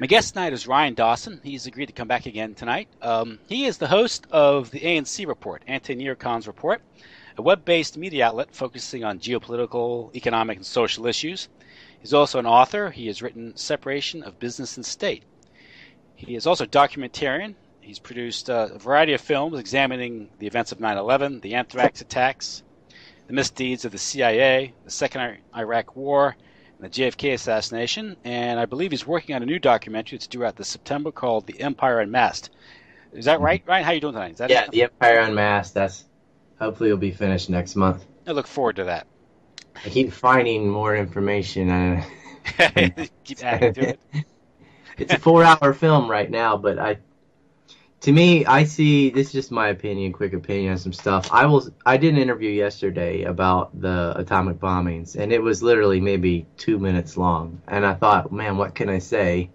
My guest tonight is Ryan Dawson. He's agreed to come back again tonight. He is the host of the ANC Report, Anti-Neocon's Report, a web-based media outlet focusing on geopolitical, economic, and social issues. He's also an author. He has written Separation of Business and State. He is also a documentarian. He's produced a variety of films examining the events of 9/11, the anthrax attacks, the misdeeds of the CIA, the Second Iraq War, and the JFK assassination. And I believe he's working on a new documentary that's due out this September called The Empire Unmasked. Is that right, Ryan? How are you doing tonight? Is that The Empire Unmasked. Hopefully it'll be finished next month. I look forward to that. I keep finding more information. Keep adding to it. It's a 4-hour film right now, but I see, this is just my opinion, quick opinion on some stuff. I did an interview yesterday about the atomic bombings, and it was literally maybe 2 minutes long. And I thought, man, what can I say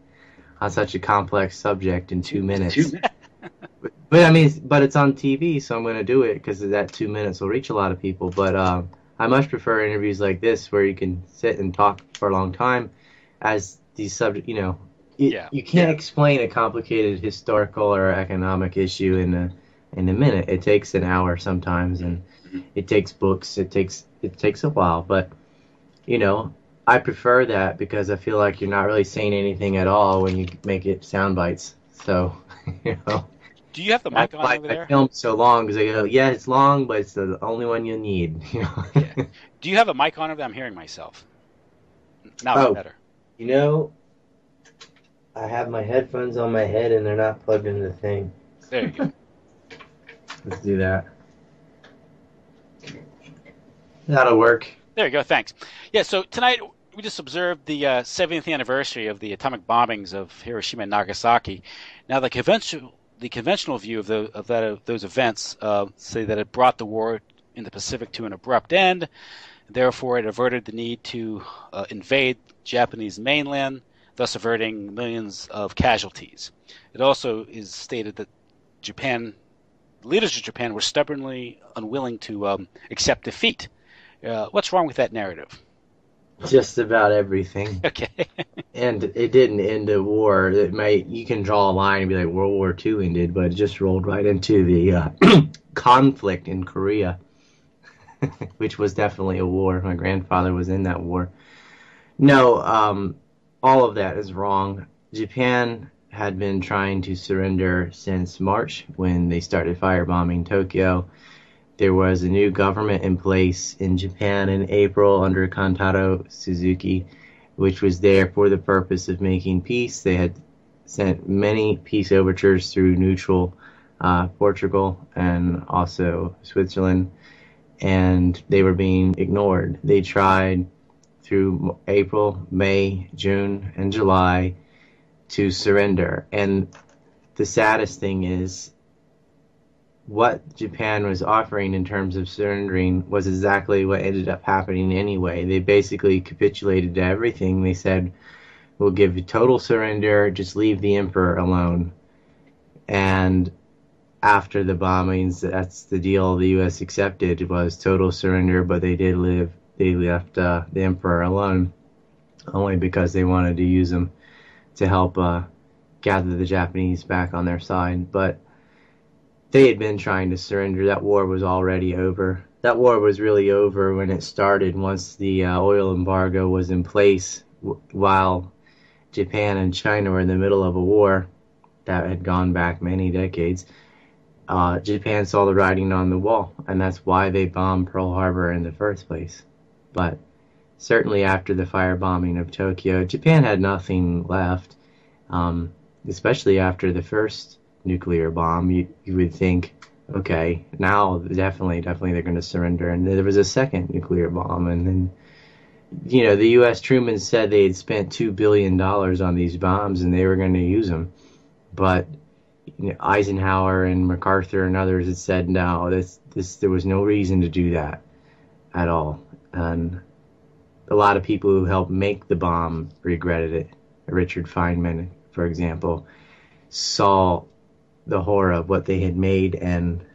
on such a complex subject in 2 minutes? But it's on TV, so I'm going to do it because that 2 minutes will reach a lot of people. But I much prefer interviews like this where you can sit and talk for a long time as these subjects, You can't explain a complicated historical or economic issue in a minute. It takes an hour sometimes, and it takes books. It takes a while, but I prefer that because I feel like you're not really saying anything at all when you make it sound bites. So Do you have the mic on over there? I filmed so long because I go, yeah, it's long, but it's the only one you need. Yeah. Do you have a mic on over there? I'm hearing myself. Now it's better. I have my headphones on my head and they're not plugged into the thing. There you go. Let's do that. That'll work. There you go. Thanks. Yeah, so tonight we just observed the 70th anniversary of the atomic bombings of Hiroshima and Nagasaki. Now, the conventional view of those events say that it brought the war in the Pacific to an abrupt end. Therefore, it averted the need to invade Japanese mainland, thus averting millions of casualties. It also is stated that leaders of Japan were stubbornly unwilling to accept defeat. What's wrong with that narrative? Just about everything. Okay. And it didn't end a war. You can draw a line and be like World War II ended, but it just rolled right into the conflict in Korea, which was definitely a war. My grandfather was in that war. No, all of that is wrong. Japan had been trying to surrender since March when they started firebombing Tokyo. There was a new government in place in Japan in April under Kantaro Suzuki, which was there for the purpose of making peace. They had sent many peace overtures through neutral Portugal and also Switzerland, and they were being ignored. They tried through April, May, June, and July to surrender. And the saddest thing is what Japan was offering in terms of surrendering was exactly what ended up happening anyway. They basically capitulated to everything. They said, we'll give you total surrender, just leave the emperor alone. And after the bombings, that's the deal the U.S. accepted, was total surrender, but they left the emperor alone, only because they wanted to use him to help gather the Japanese back on their side. But they had been trying to surrender. That war was already over. That war was really over when it started, once the oil embargo was in place, while Japan and China were in the middle of a war that had gone back many decades. Japan saw the writing on the wall, and that's why they bombed Pearl Harbor in the first place. But certainly after the firebombing of Tokyo, Japan had nothing left, especially after the first nuclear bomb. You would think, okay, now definitely they're going to surrender. And there was a second nuclear bomb, and then, the U.S. Truman said they had spent $2 billion on these bombs and they were going to use them. But Eisenhower and MacArthur and others had said, no, there was no reason to do that at all. And a lot of people who helped make the bomb regretted it. Richard Feynman, for example, saw the horror of what they had made and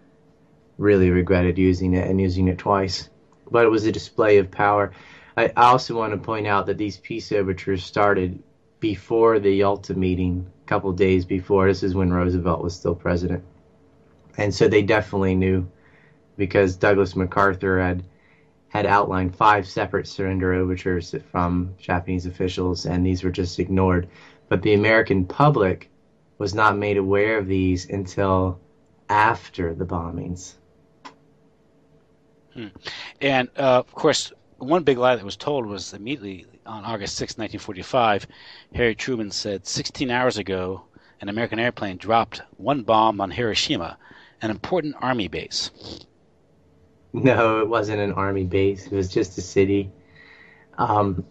really regretted using it, and using it twice. But it was a display of power. I also want to point out that these peace overtures started before the Yalta meeting, a couple days before. This is when Roosevelt was still president. And so they definitely knew, because Douglas MacArthur had outlined 5 separate surrender overtures from Japanese officials, and these were just ignored. But the American public was not made aware of these until after the bombings. And, of course, one big lie that was told was immediately on August 6, 1945, Harry Truman said 16 hours ago an American airplane dropped one bomb on Hiroshima, an important army base. No, it wasn't an army base. It was just a city. Of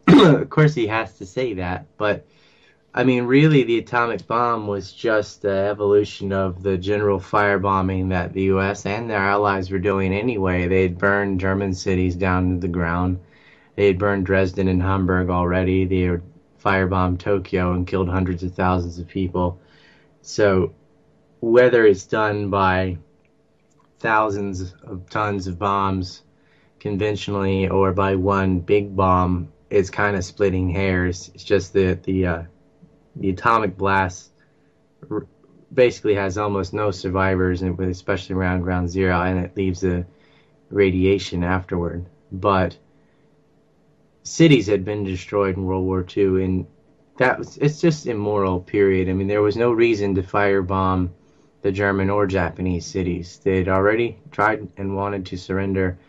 course, he has to say that, but I mean, really, the atomic bomb was just the evolution of the general firebombing that the U.S. and their allies were doing anyway. They had burned German cities down to the ground. They had burned Dresden and Hamburg already. They had firebombed Tokyo and killed hundreds of thousands of people. So whether it's done by thousands of tons of bombs conventionally or by one big bomb, it's kind of splitting hairs. It's just that the atomic blast basically has almost no survivors, especially around ground zero, and it leaves the radiation afterward. But cities had been destroyed in World War II, and it's just immoral, period. I mean, there was no reason to firebomb the German or Japanese cities. They had already tried and wanted to surrender,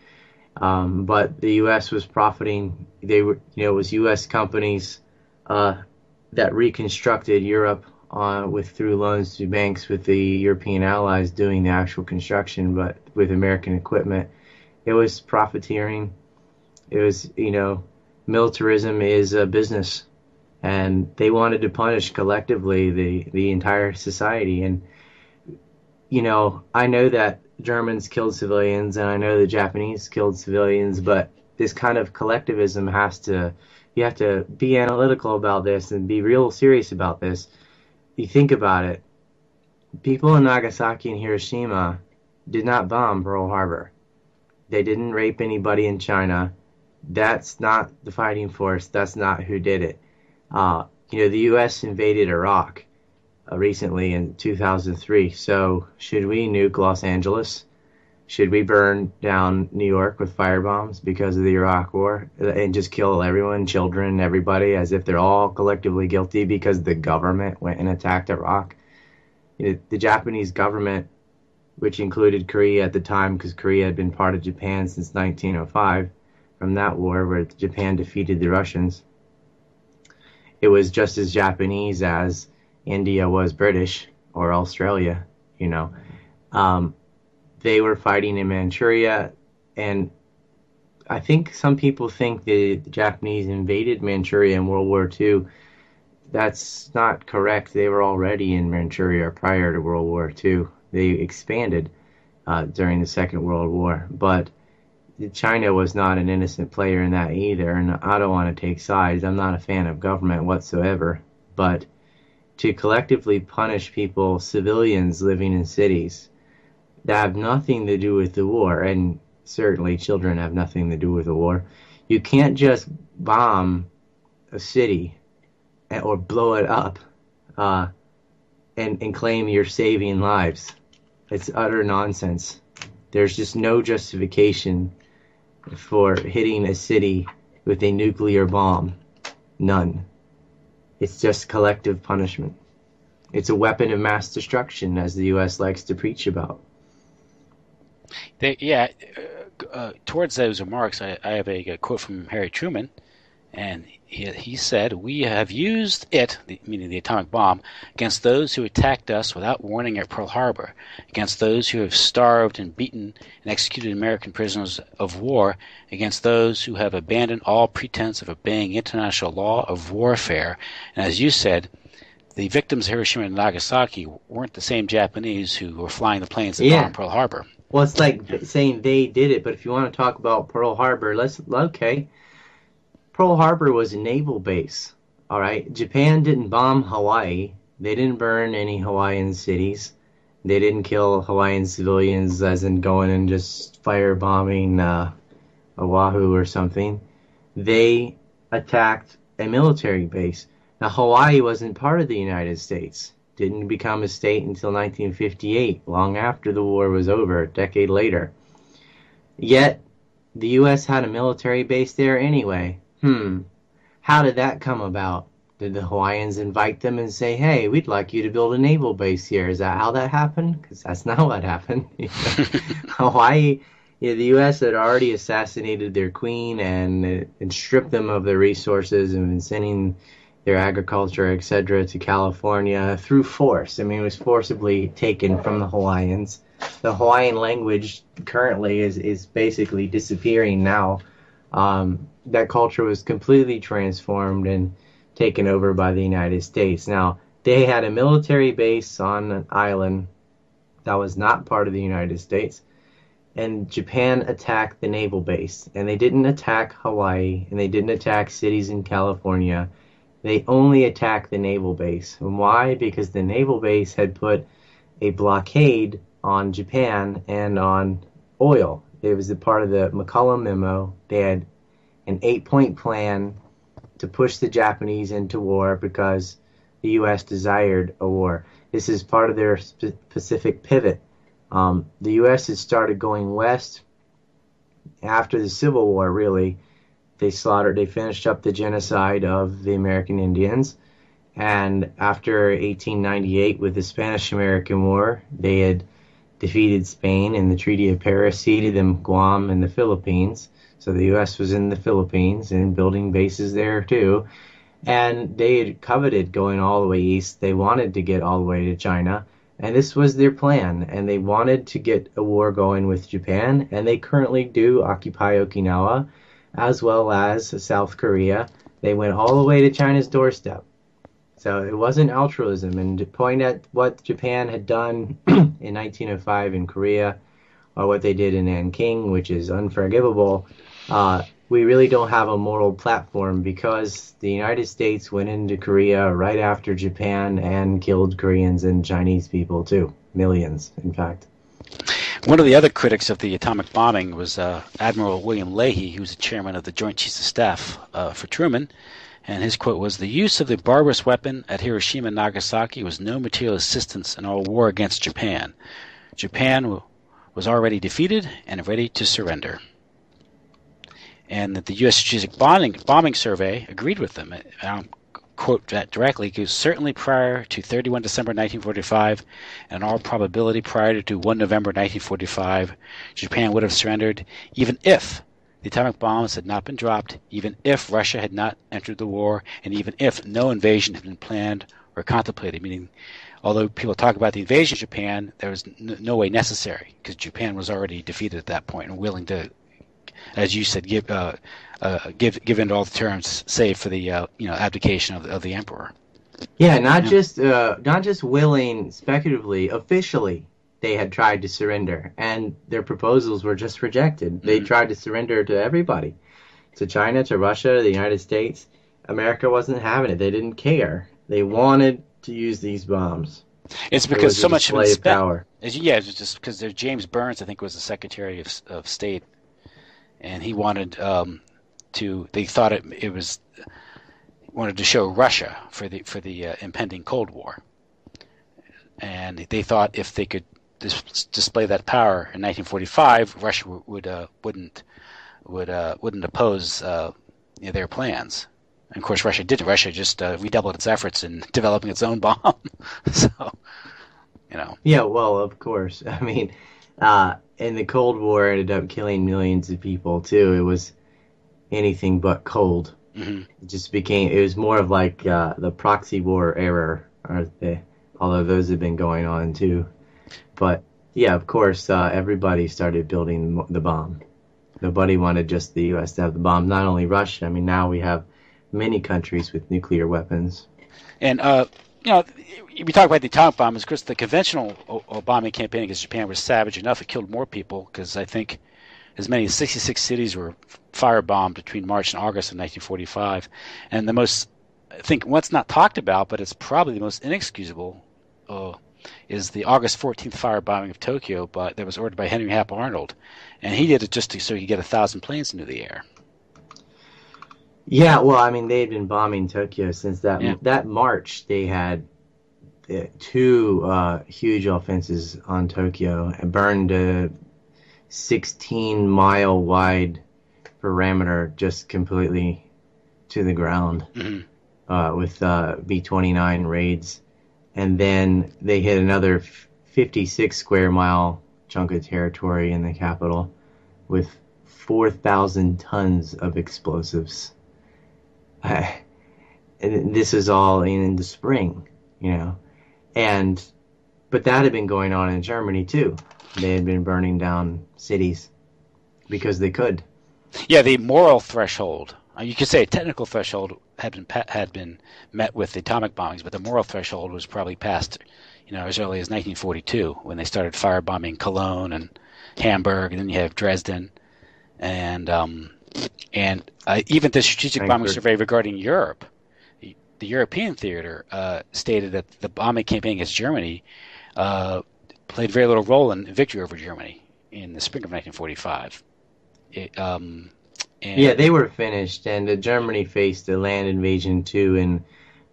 but the U.S. was profiting. It was U.S. companies that reconstructed Europe through loans to banks, with the European allies doing the actual construction, but with American equipment. It was profiteering. It was, militarism is a business, and they wanted to punish collectively the entire society. And I know that Germans killed civilians, and I know the Japanese killed civilians, but this kind of collectivism you have to be analytical about this and be real serious about this. You think about it. People in Nagasaki and Hiroshima did not bomb Pearl Harbor. They didn't rape anybody in China. That's not the fighting force. That's not who did it. The U.S. invaded Iraq recently in 2003. So should we nuke Los Angeles? Should we burn down New York with firebombs because of the Iraq War and just kill everyone, children, everybody, as if they're all collectively guilty because the government went and attacked Iraq? The Japanese government, which included Korea at the time, because Korea had been part of Japan since 1905, from that war where Japan defeated the Russians, it was just as Japanese as India was British or Australia, They were fighting in Manchuria, and I think some people think the Japanese invaded Manchuria in World War II. That's not correct. They were already in Manchuria prior to World War II. They expanded during the Second World War, but China was not an innocent player in that either, and I don't want to take sides. I'm not a fan of government whatsoever, but to collectively punish people, civilians living in cities, that have nothing to do with the war, and certainly children have nothing to do with the war. You can't just bomb a city or blow it up and claim you're saving lives. It's utter nonsense. There's just no justification for hitting a city with a nuclear bomb. None. It's just collective punishment. It's a weapon of mass destruction, as the U.S. likes to preach about. Towards those remarks, I have a quote from Harry Truman, and he said, "We have used it," meaning the atomic bomb, "against those who attacked us without warning at Pearl Harbor, against those who have starved and beaten and executed American prisoners of war, against those who have abandoned all pretense of obeying international law of warfare." And as you said, the victims of Hiroshima and Nagasaki weren't the same Japanese who were flying the planes that bombed Pearl Harbor. Well, it's like saying they did it, but if you want to talk about Pearl Harbor, Pearl Harbor was a naval base, all right? Japan didn't bomb Hawaii. They didn't burn any Hawaiian cities. They didn't kill Hawaiian civilians, as in going and just firebombing Oahu or something. They attacked a military base. Now, Hawaii wasn't part of the United States. Didn't become a state until 1958, long after the war was over, a decade later. Yet, the U.S. had a military base there anyway. How did that come about? Did the Hawaiians invite them and say, hey, we'd like you to build a naval base here? Is that how that happened? Because that's not what happened. Hawaii, the U.S. had already assassinated their queen and stripped them of their resources and been sending their agriculture, etc., to California through force. I mean, it was forcibly taken from the Hawaiians. The Hawaiian language currently is basically disappearing now. That culture was completely transformed and taken over by the United States. Now, they had a military base on an island that was not part of the United States, and Japan attacked the naval base. And they didn't attack Hawaii, and they didn't attack cities in California. They only attacked the naval base. And why? Because the naval base had put a blockade on Japan and on oil. It was a part of the McCollum Memo. They had an 8-point plan to push the Japanese into war because the U.S. desired a war. This is part of their Pacific pivot. The U.S. had started going west after the Civil War, really. They finished up the genocide of the American Indians. And after 1898, with the Spanish-American War, they had defeated Spain, and the Treaty of Paris ceded them Guam and the Philippines. So the U.S. was in the Philippines and building bases there too. And they had coveted going all the way east. They wanted to get all the way to China. And this was their plan. And they wanted to get a war going with Japan. And they currently do occupy Okinawa, as well as South Korea. They went all the way to China's doorstep. So it wasn't altruism. And to point at what Japan had done in 1905 in Korea, or what they did in Nanking, which is unforgivable, we really don't have a moral platform because the United States went into Korea right after Japan and killed Koreans and Chinese people too. Millions, in fact. One of the other critics of the atomic bombing was Admiral William Leahy, who was the chairman of the Joint Chiefs of Staff for Truman. And his quote was, "The use of the barbarous weapon at Hiroshima and Nagasaki was no material assistance in our war against Japan. Japan was already defeated and ready to surrender." And that the U.S. Strategic Bombing Survey agreed with them. I don't quote that directly, because certainly prior to 31 December 1945, and in all probability prior to 1 November 1945, Japan would have surrendered, even if the atomic bombs had not been dropped, even if Russia had not entered the war, and even if no invasion had been planned or contemplated, meaning although people talk about the invasion of Japan, there was no way necessary, because Japan was already defeated at that point and willing to, as you said, give in to all the terms, save for the abdication of the emperor. Yeah, not just willing speculatively, officially. They had tried to surrender, and their proposals were just rejected. They tried to surrender to everybody, to China, to Russia, to the United States. America wasn't having it. They didn't care. They wanted to use these bombs. It's because so much of it spent. Power. It was just because there's James Burns, I think, was the Secretary of State, and he wanted to. They thought it was wanted to show Russia for the impending Cold War, and they thought if they could display that power in 1945, Russia wouldn't oppose their plans. And of course, Russia didn't. Russia just redoubled its efforts in developing its own bomb. So, Yeah, well, of course. I mean, and the Cold War ended up killing millions of people too. It was anything but cold. Mm-hmm. It was more of like the proxy war era, although those have been going on too. But yeah, of course, everybody started building the bomb. Nobody wanted just the U.S. to have the bomb. Not only Russia. I mean, now we have many countries with nuclear weapons. And we talk about the atomic bomb. Of course, the conventional bombing campaign against Japan was savage enough. It killed more people because I think as many as 66 cities were firebombed between March and August of 1945. And I think what's not talked about, but it's probably the most inexcusable, is the August 14th firebombing of Tokyo, that was ordered by Henry Hap Arnold, and he did it just so he could get 1,000 planes into the air. Yeah, well, I mean, they had been bombing Tokyo since Yeah. that March. They had two huge offenses on Tokyo and burned a 16-mile wide parameter just completely to the ground Hmm. with B-29 raids. And then they hit another 56 square mile chunk of territory in the capital with 4,000 tons of explosives. And this is all in the spring, you know. And but that had been going on in Germany too. They had been burning down cities because they could. Yeah, the moral threshold. You could say a technical threshold had been met with the atomic bombings, but the moral threshold was probably passed, as early as 1942 when they started firebombing Cologne and Hamburg, and then you have Dresden, and even the strategic bombing Frankfurt. survey regarding Europe, the European theater stated that the bombing campaign against Germany played very little role in victory over Germany in the spring of 1945. It, Yeah, and they were finished, and Germany faced a land invasion too, and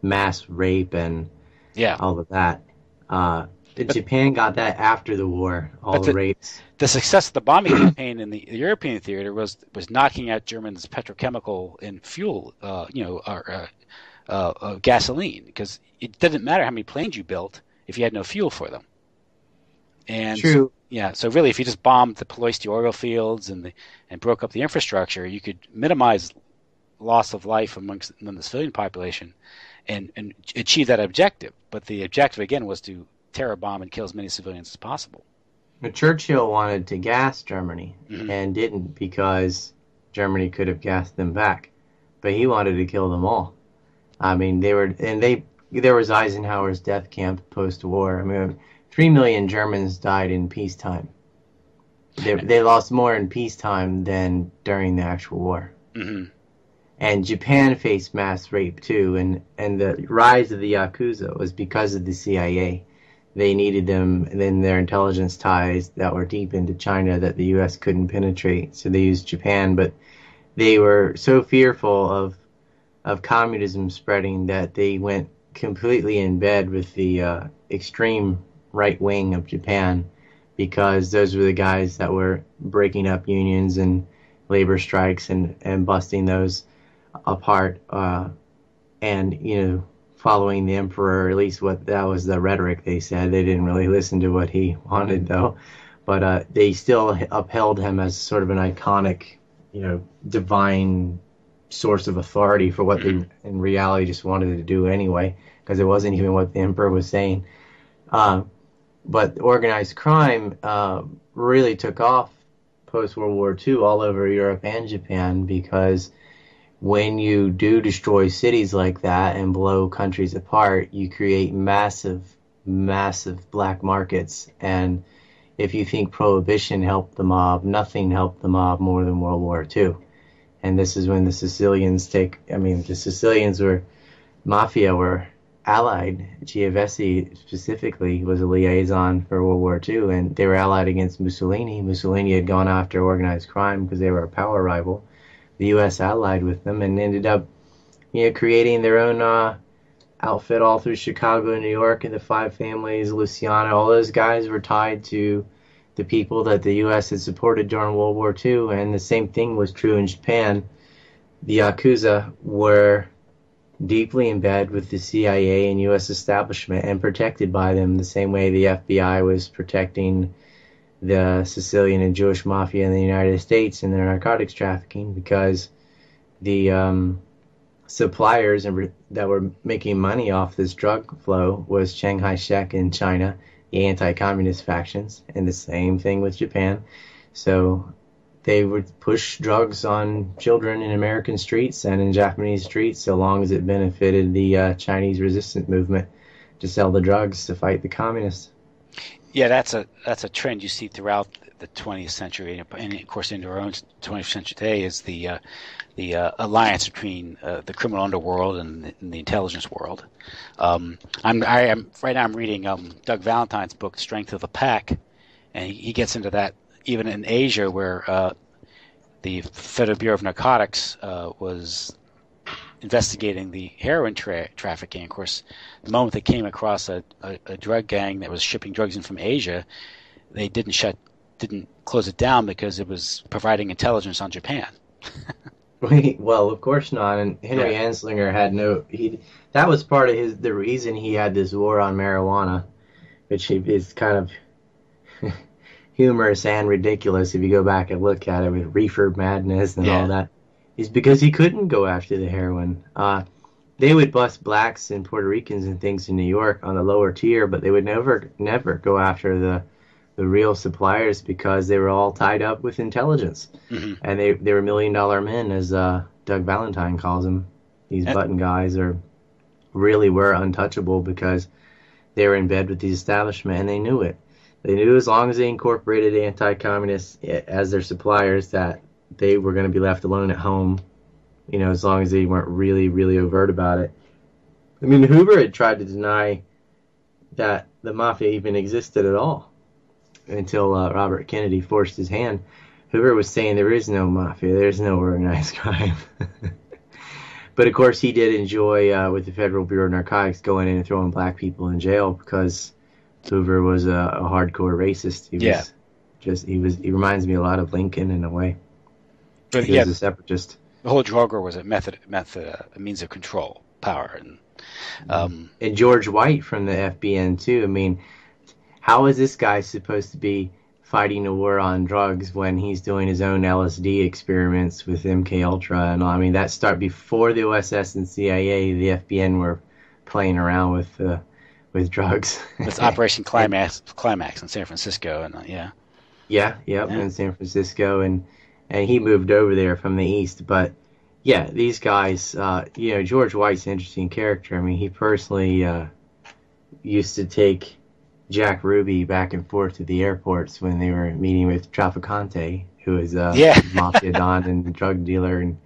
mass rape and yeah, all of that. Uh, but Japan got that after the war, all but the rapes. the success of the bombing campaign in the European theater was knocking out Germans' petrochemical and fuel, or gasoline, because it didn't matter how many planes you built if you had no fuel for them. And True. yeah, so really, if you just bombed the Ploiesti oil fields and broke up the infrastructure, you could minimize loss of life among the civilian population and achieve that objective. But the objective again was to terror bomb and kill as many civilians as possible. Churchill wanted to gas Germany Hmm. and didn't because Germany could have gassed them back, but he wanted to kill them all. I mean, there was Eisenhower's death camp post-war. I mean, 3 million Germans died in peacetime. They lost more in peacetime than during the actual war. Hmm. And Japan faced mass rape too, and the rise of the Yakuza was because of the CIA. They needed them in their intelligence ties that were deep into China that the U.S. couldn't penetrate, so they used Japan. But they were so fearful of communism spreading that they went completely in bed with the extreme right wing of Japan because those were the guys that were breaking up unions and labor strikes and busting those apart and following the emperor, at least what that was the rhetoric they said. They didn't really listen to what he wanted though, but they still upheld him as sort of an iconic, divine source of authority for what they Hmm. in reality just wanted to do anyway, because it wasn't even what the emperor was saying. Uh, but organized crime really took off post World War II all over Europe and Japan because when you do destroy cities like that and blow countries apart, you create massive, massive black markets. And if you think prohibition helped the mob, nothing helped the mob more than World War II. And this is when the Sicilians mafia were allied. Giavesi specifically was a liaison for World War II, and they were allied against Mussolini. Mussolini had gone after organized crime because they were a power rival. The U.S. allied with them and ended up, creating their own outfit all through Chicago and New York, and the Five Families, Luciano, all those guys were tied to the people that the U.S. had supported during World War II, and the same thing was true in Japan. The Yakuza were deeply in bed with the CIA and U.S. establishment and protected by them the same way the FBI was protecting the Sicilian and Jewish mafia in the United States in their narcotics trafficking, because the suppliers that were making money off this drug flow was Chiang Kai-shek in China, the anti-communist factions, and the same thing with Japan. So they would push drugs on children in American streets and in Japanese streets so long as it benefited the Chinese resistance movement to sell the drugs to fight the communists. Yeah, that's a trend you see throughout the 20th century, and of course into our own 20th century today is the alliance between the criminal underworld and the intelligence world. I'm right now I'm reading Doug Valentine's book Strength of the Pack, and he gets into that even in Asia where the Federal Bureau of Narcotics was investigating the heroin trafficking. Of course, the moment they came across a drug gang that was shipping drugs in from Asia, they didn't close it down because it was providing intelligence on Japan. Well, of course not. And Henry Anslinger had that was part of the reason he had this war on marijuana, which is kind of humorous and ridiculous if you go back and look at it with reefer madness and all that, is because he couldn't go after the heroin. They would bust blacks and Puerto Ricans and things in New York on the lower tier, but they would never go after the real suppliers because they were all tied up with intelligence. Mm-hmm. And they were $1 million men, as Doug Valentine calls them. These button guys really were untouchable because they were in bed with the establishment, and they knew it. They knew as long as they incorporated anti-communists as their suppliers that they were going to be left alone at home, as long as they weren't really, really overt about it. I mean, Hoover had tried to deny that the mafia even existed at all until Robert Kennedy forced his hand. Hoover was saying there is no mafia, there's no organized crime. But of course he did enjoy, with the Federal Bureau of Narcotics, going in and throwing black people in jail because Hoover was a hardcore racist. He reminds me a lot of Lincoln in a way. But he was a separatist. The whole drug war was a a means of control, power, and George White from the FBN too. I mean, how is this guy supposed to be fighting a war on drugs when he's doing his own LSD experiments with MK Ultra and all? I mean, that started before the OSS and CIA. The FBN were playing around with drugs. It's Operation Climax in San Francisco, and in San Francisco, and he moved over there from the east. But yeah, these guys, George White's an interesting character. I mean, he personally used to take Jack Ruby back and forth to the airports when they were meeting with Traficante, who is a mafia don and drug dealer and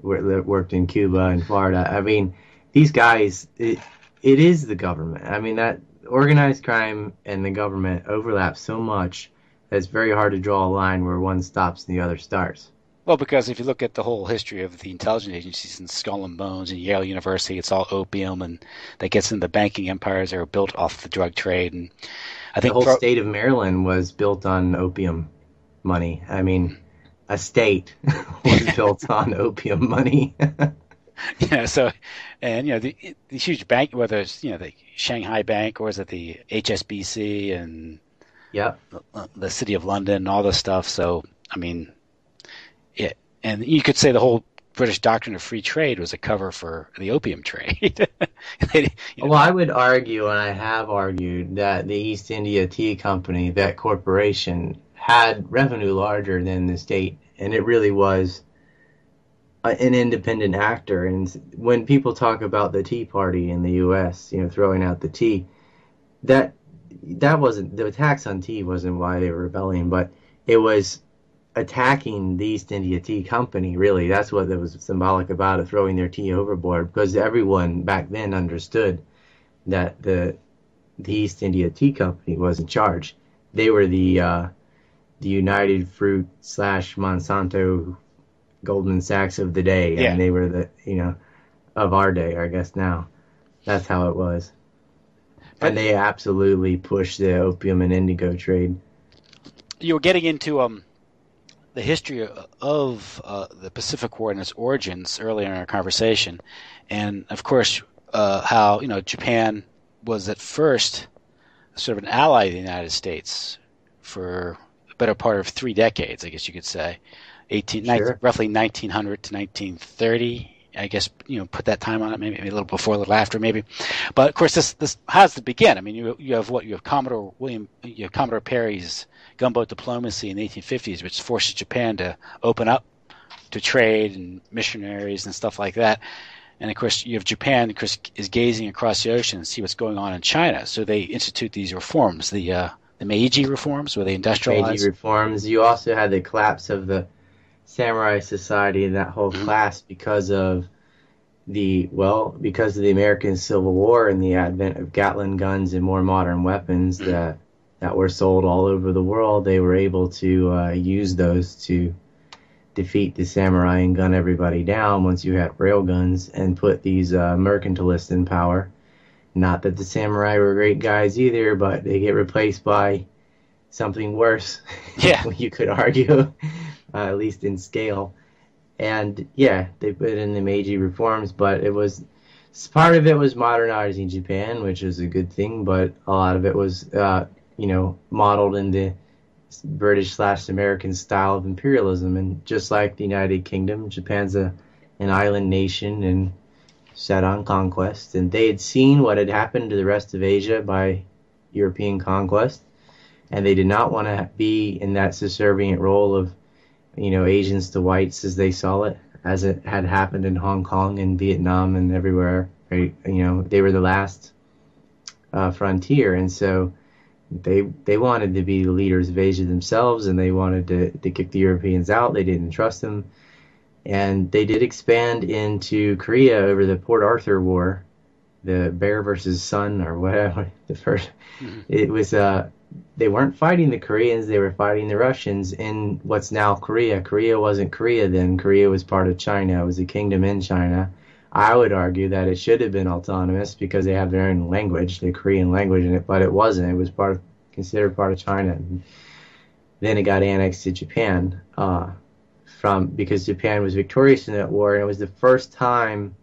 worked in Cuba and Florida. I mean, these guys, it is the government. I mean, that organized crime and the government overlap so much that it's very hard to draw a line where one stops and the other starts. Well, because if you look at the whole history of the intelligence agencies and Skull and Bones and Yale University, it's all opium, and that gets into banking empires that are built off the drug trade. And I think the whole state of Maryland was built on opium money. I mean, a state was built on opium money. The huge bank, whether it's the Shanghai Bank or is it the HSBC and the City of London and all this stuff. So I mean. Yeah, and you could say the whole British doctrine of free trade was a cover for the opium trade. Well, I would argue, and I have argued, that the East India Tea Company, that corporation, had revenue larger than the state, and it really was an independent actor. And when people talk about the Tea Party in the U.S., throwing out the tea, that wasn't, the tax on tea wasn't why they were rebelling, but it was attacking the East India Tea Company, really. That's what was symbolic about it, throwing their tea overboard, because everyone back then understood that the East India Tea Company was in charge. They were the United Fruit / Monsanto Goldman Sachs of the day, and they were the, of our day, I guess now. That's how it was. And they absolutely pushed the opium and indigo trade. You were getting into the history of the Pacific War and its origins earlier in our conversation, and of course how Japan was at first sort of an ally of the United States for the better part of 3 decades, I guess you could say, roughly 1900 to 1930. I guess put that time on it, maybe a little before, a little after, maybe. But of course, this how does it begin? I mean, you have Commodore Perry's gunboat diplomacy in the 1850s, which forces Japan to open up to trade and missionaries and stuff like that. And of course, you have Japan, of course, is gazing across the ocean and see what's going on in China. So they institute these reforms, the Meiji reforms, where they industrialize. Meiji reforms. You also had the collapse of the samurai society and that whole class because of the American Civil War and the advent of Gatling guns and more modern weapons that were sold all over the world. They were able to use those to defeat the samurai and gun everybody down once you had railguns and put these mercantilists in power. Not that the samurai were great guys either, but they get replaced by something worse, Yeah. you could argue, at least in scale. And yeah, they put in the Meiji reforms, but it was part of it was modernizing Japan, which is a good thing, but a lot of it was, modeled in the British/American style of imperialism. And just like the United Kingdom, Japan's an island nation and set on conquest. And they had seen what had happened to the rest of Asia by European conquest, and they did not want to be in that subservient role of, Asians to whites as they saw it, as it had happened in Hong Kong and Vietnam and everywhere. Right? They were the last frontier, and so they wanted to be the leaders of Asia themselves, and they wanted to kick the Europeans out. They didn't trust them, and they did expand into Korea over the Port Arthur War, the bear versus sun or whatever. The first, it was they weren't fighting the Koreans, they were fighting the Russians in what's now Korea. Korea wasn't Korea then. Korea was part of China. It was a kingdom in China. I would argue that it should have been autonomous because they have their own language, the Korean language in it, but it wasn't. It was considered part of China. And then it got annexed to Japan because Japan was victorious in that war, and it was the first time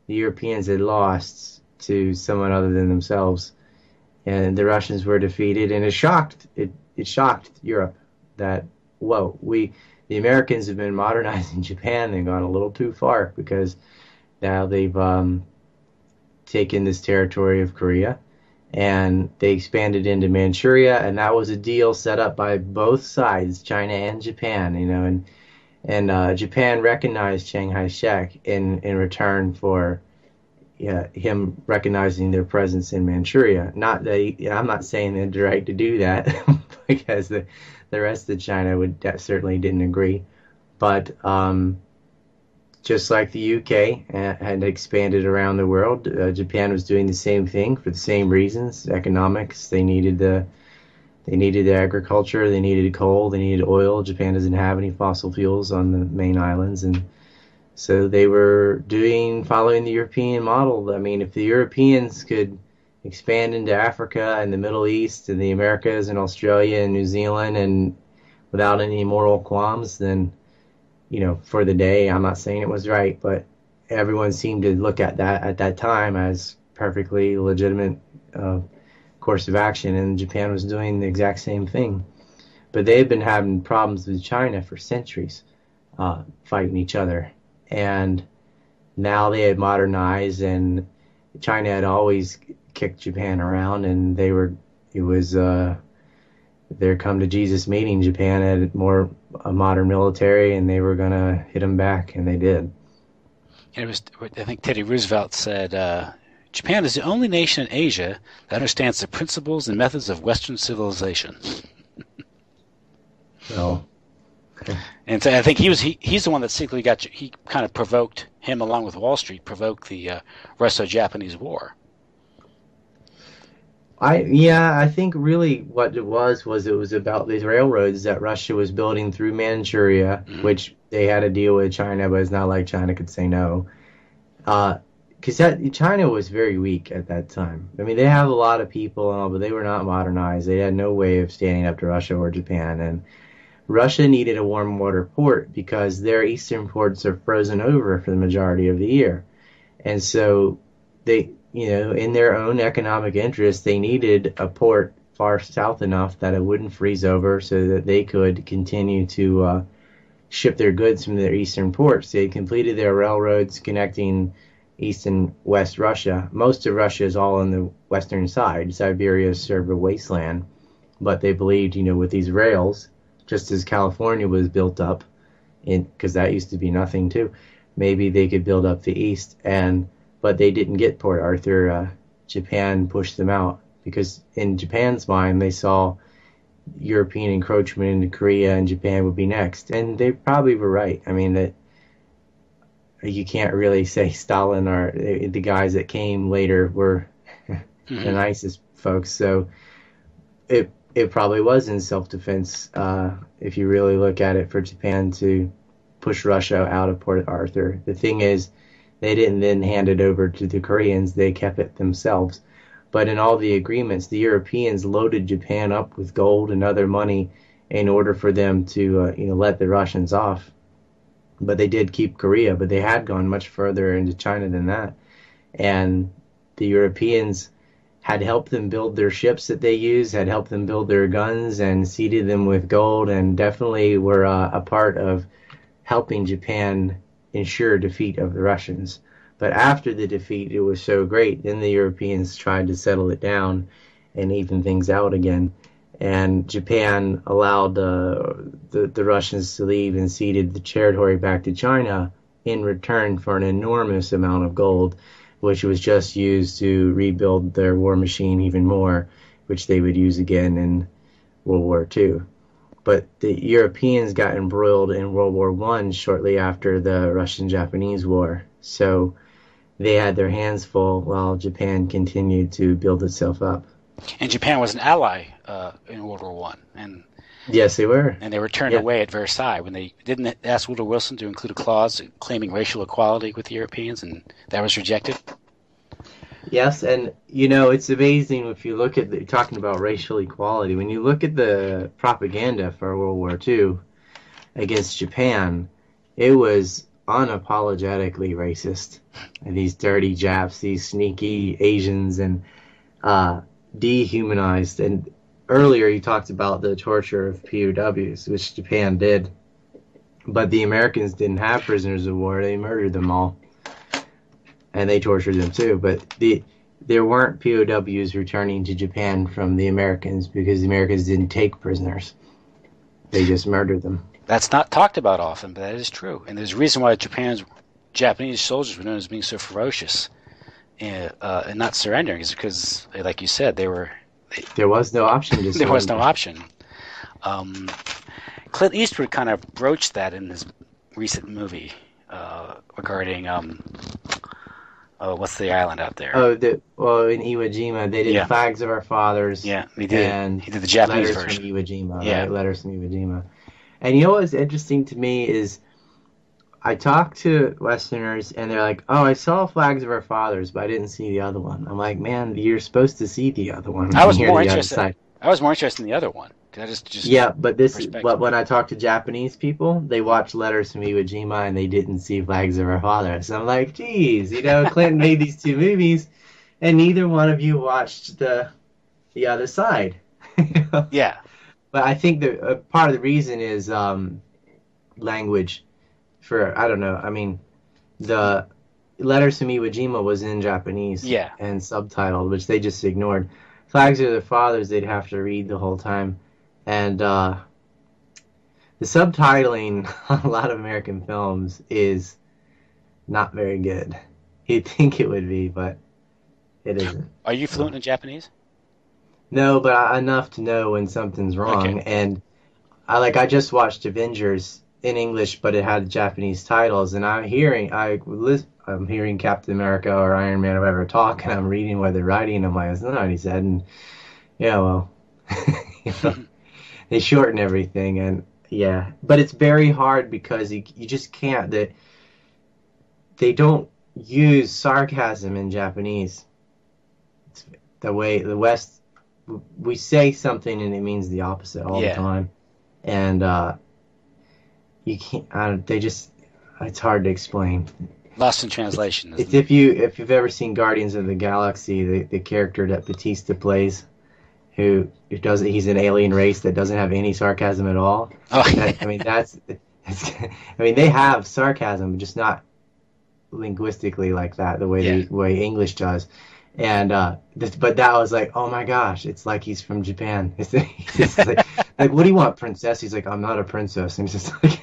the Europeans had lost to someone other than themselves. And the Russians were defeated, and it shocked Europe that, the Americans have been modernizing Japan and gone a little too far, because now they've taken this territory of Korea and they expanded into Manchuria, and that was a deal set up by both sides, China and Japan, and Japan recognized Chiang Kai-shek in return for him recognizing their presence in Manchuria. Not that I'm not saying they had the right to do that, because the rest of China certainly didn't agree. But just like the UK had expanded around the world, Japan was doing the same thing for the same reasons: economics. They needed the agriculture, they needed coal, they needed oil. Japan doesn't have any fossil fuels on the main islands, and so they were following the European model. I mean, if the Europeans could expand into Africa and the Middle East and the Americas and Australia and New Zealand and without any moral qualms, then, for the day, I'm not saying it was right, but everyone seemed to look at that time as perfectly legitimate course of action, and Japan was doing the exact same thing. But they had been having problems with China for centuries, fighting each other. And now they had modernized, and China had always kicked Japan around, and their come to Jesus meeting. Japan had a modern military, and they were going to hit them back, and they did. And I think Teddy Roosevelt said, Japan is the only nation in Asia that understands the principles and methods of Western civilization. So, and so I think he's the one that secretly he kind of provoked him, along with Wall Street, provoked the Russo-Japanese War. I think really what it was about these railroads that Russia was building through Manchuria, which they had a deal with China, but it's not like China could say no. Because China was very weak at that time. I mean, they have a lot of people and all, but they were not modernized. They had no way of standing up to Russia or Japan, and Russia needed a warm water port because their eastern ports are frozen over for the majority of the year. And so they, in their own economic interest, they needed a port far south enough that it wouldn't freeze over so that they could continue to ship their goods from their eastern ports. They completed their railroads connecting East and West Russia. Most of Russia is all on the western side. Siberia is sort of a wasteland. But they believed, with these rails, just as California was built up, because that used to be nothing too, maybe they could build up the east. But they didn't get Port Arthur. Japan pushed them out because in Japan's mind they saw European encroachment into Korea and Japan would be next. And they probably were right. I mean, that you can't really say Stalin or the guys that came later were the nicest folks. So it probably was in self-defense, if you really look at it, for Japan to push Russia out of Port Arthur. The thing is, they didn't then hand it over to the Koreans. They kept it themselves. But in all the agreements, the Europeans loaded Japan up with gold and other money in order for them to let the Russians off. But they did keep Korea, but they had gone much further into China than that. And the Europeans had helped them build their ships that they used, had helped them build their guns, and seeded them with gold, and definitely were a part of helping Japan ensure defeat of the Russians. But after the defeat, it was so great, then the Europeans tried to settle it down and even things out again. And Japan allowed the Russians to leave and ceded the territory back to China in return for an enormous amount of gold, which was just used to rebuild their war machine even more, which they would use again in World War II. But the Europeans got embroiled in World War I shortly after the Russian-Japanese War. So they had their hands full while Japan continued to build itself up. And Japan was an ally in World War One, and yes, they were. And they were turned away at Versailles when they didn't ask Woodrow Wilson to include a clause claiming racial equality with the Europeans, and that was rejected. Yes, and it's amazing if you look at talking about racial equality. When you look at the propaganda for World War II against Japan, it was unapologetically racist. And these dirty Japs, these sneaky Asians, and dehumanized. And earlier you talked about the torture of POWs, which Japan did. But the Americans didn't have prisoners of war. They murdered them all. And they tortured them too. But there weren't POWs returning to Japan from the Americans because the Americans didn't take prisoners. They just murdered them. That's not talked about often, but that is true. And there's a reason why Japanese soldiers were known as being so ferocious and not surrendering, is because, like you said, there was no option to surrender. There was no option. Clint Eastwood kind of broached that in his recent movie regarding what's the island out there? In Iwo Jima, they did Flags of Our Fathers. Yeah, he did. And he did the Japanese version. Letters from Iwo Jima. Yeah. Right? Letters from Iwo Jima. And what's interesting to me is I talk to Westerners, and they're like, "Oh, I saw Flags of Our Fathers, but I didn't see the other one." I'm like, "Man, you're supposed to see the other one." I was more interested in the other one. But when I talk to Japanese people, they watch Letters from Iwo Jima, and they didn't see Flags of Our Fathers. So I'm like, geez, Clinton made these two movies, and neither one of you watched the other side. Yeah. But I think that part of the reason is language. I don't know. I mean, the Letters from Iwo Jima was in Japanese and subtitled, which they just ignored. Flags of the Fathers, they'd have to read the whole time. And the subtitling on a lot of American films is not very good. You'd think it would be, but it isn't. Are you fluent in Japanese? No, but enough to know when something's wrong. Okay. And I just watched Avengers in English, but it had Japanese titles, and I'm hearing Captain America or Iron Man or whatever talk, and I'm reading what they're writing, and I'm like, that's not what he said, and they shorten everything, and but it's very hard because you just can't. They don't use sarcasm in Japanese. It's the way the West, we say something and it means the opposite all the time, and you can't. It's hard to explain. Lost in translation. If you've ever seen Guardians of the Galaxy, the character that Batista plays, he's an alien race that doesn't have any sarcasm at all. They have sarcasm, just not linguistically like that, the way English does. And but that was like, oh my gosh, it's like he's from Japan. It's like, what do you want, princess? He's like, I'm not a princess. And he's just like,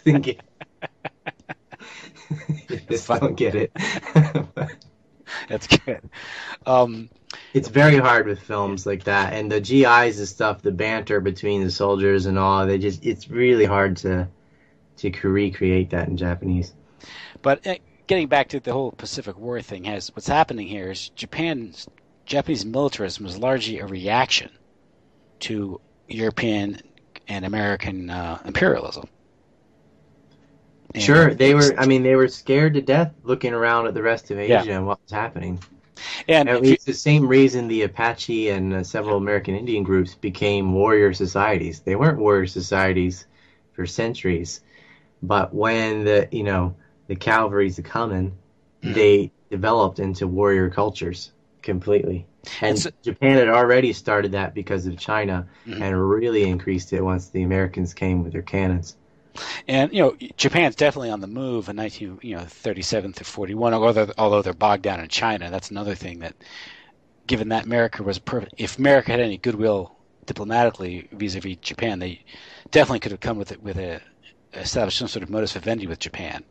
thinking, just don't get it. That's good. It's very hard with films like that, and the GIs and stuff, the banter between the soldiers and all. It's really hard to recreate that in Japanese. But getting back to the whole Pacific War thing, what's happening here is Japanese militarism was largely a reaction to European and American imperialism. Sure, And they were. I mean, they were scared to death looking around at the rest of yeah, Asia and what was happening. and And if you it's the same reason the Apache and several American Indian groups became warrior societies. They weren't warrior societies for centuries, but when the cavalry's a coming, mhm. they developed into warrior cultures completely. and And so, Japan had already started that because of China, mhm. and really increased it once the Americans came with their cannons. And Japan's definitely on the move in 1937 through 41. Although they're bogged down in China, that's another thing that, given that America was perfect, if America had any goodwill diplomatically vis-a-vis Japan, they definitely could have come with a established some sort of modus vivendi with Japan.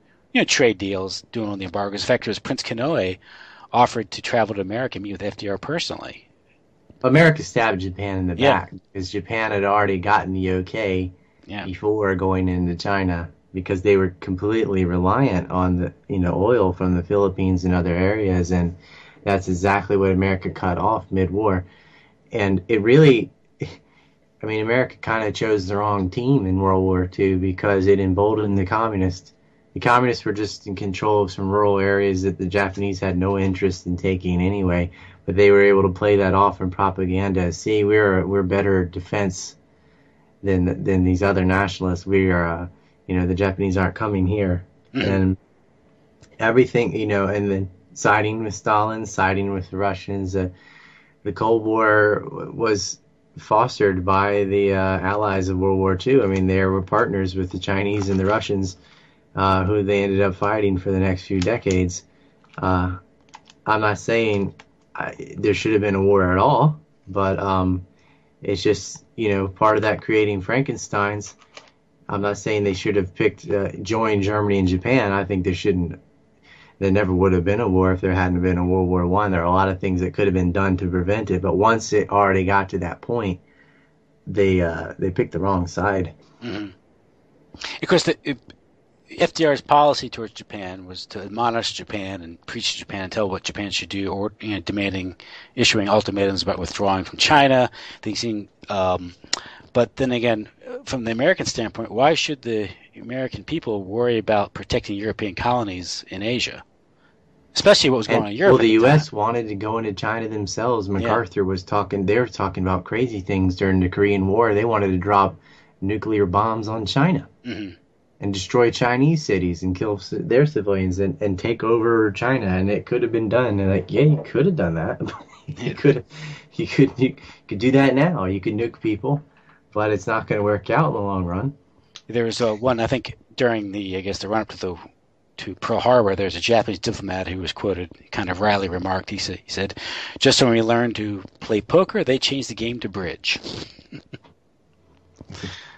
Trade deals, doing all the embargoes. In fact, it was Prince Kanoe offered to travel to America and meet with FDR personally. America stabbed Japan in the Yeah, back because Japan had already gotten the okay yeah. before going into China because they were completely reliant on the oil from the Philippines and other areas, and that's exactly what America cut off mid-war. And it really, I mean, America kind of chose the wrong team in World War II because it emboldened the communists. The communists were just in control of some rural areas that the Japanese had no interest in taking anyway, but they were able to play that off in propaganda. See, we're better defense than these other nationalists. We are, the Japanese aren't coming here, Mm-hmm. and everything, and then siding with Stalin, siding with the Russians. The Cold War was fostered by the allies of World War II. I mean, they were partners with the Chinese and the Russians, who they ended up fighting for the next few decades. I'm not saying there should have been a war at all, but it's just, part of that creating Frankensteins. I'm not saying they should have joined Germany and Japan. I think there never would have been a war if there hadn't been a World War One. There are a lot of things that could have been done to prevent it, but once it already got to that point, they picked the wrong side. Mm-hmm. Of course, FDR's policy towards Japan was to admonish Japan and preach to Japan and tell what Japan should do, or issuing ultimatums about withdrawing from China. But then again, from the American standpoint, why should the American people worry about protecting European colonies in Asia, especially what was going on in Europe? Well, the U.S. wanted to go into China themselves. MacArthur was talking. They were talking about crazy things during the Korean War. They wanted to drop nuclear bombs on China. Mm-hmm. And destroy Chinese cities and kill their civilians and take over China, and it could have been done. And like, yeah, you could have done that. you could do that now. You could nuke people, but it's not going to work out in the long run. There was one, I think, during the run up to Pearl Harbor. There's a Japanese diplomat who was quoted, kind of wryly remarked. He said, "Just when we learned to play poker, they changed the game to bridge."